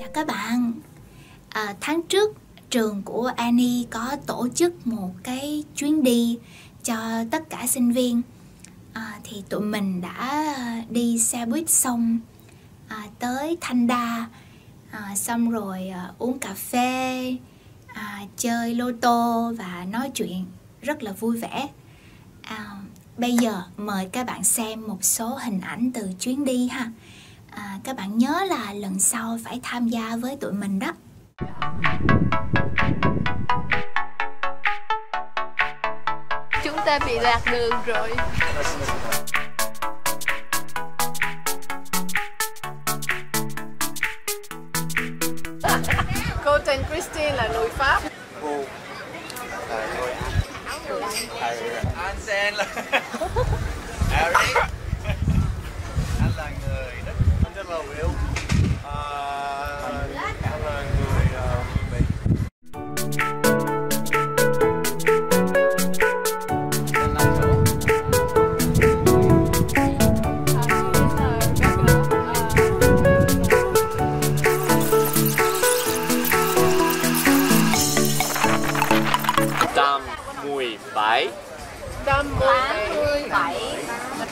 Chào các bạn. Tháng trước trường của Annie có tổ chức một cái chuyến đi cho tất cả sinh viên. Thì tụi mình đã đi xe buýt xong tới Thanh Đa, xong rồi uống cà phê, chơi lô tô và nói chuyện rất là vui vẻ. Bây giờ mời các bạn xem một số hình ảnh từ chuyến đi ha. Các bạn nhớ là lần sau phải tham gia với tụi mình đó. Chúng ta bị lạc đường rồi. Cô tên Christine là người Pháp. Cô là người Anh Sen là anh là người Đức, anh rất là Will. Anh là người Mỹ. Tam 17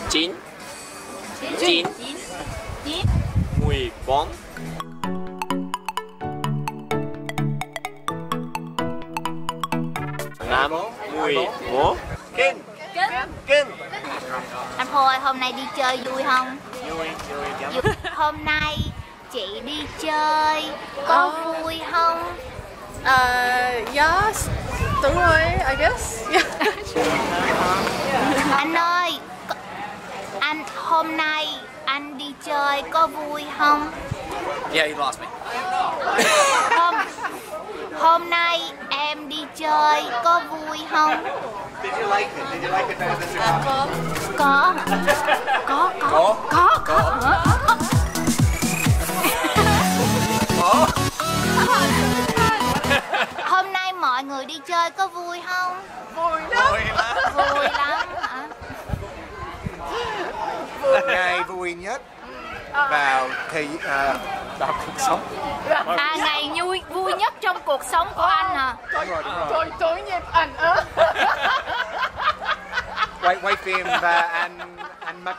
9 9 14 5 11 Kinh Kinh Anh Thôi, hôm nay đi chơi vui không? Vui Hôm nay chị đi chơi có vui không? Yes, đúng rồi, I guess. Anh ơi, hôm nay anh đi chơi có vui không? Yeah, you lost me. Hôm nay em đi chơi có vui không? Did you like it? Did you like it better than your mom? Có. Hôm nay mọi người đi chơi có vui không? Vui lắm. Vui lắm hả? Ngày vui nhất vào cuộc sống. Ngày vui nhất trong cuộc sống của anh hả? Tối nhịp ảnh ớ. Quay phim và anh mất.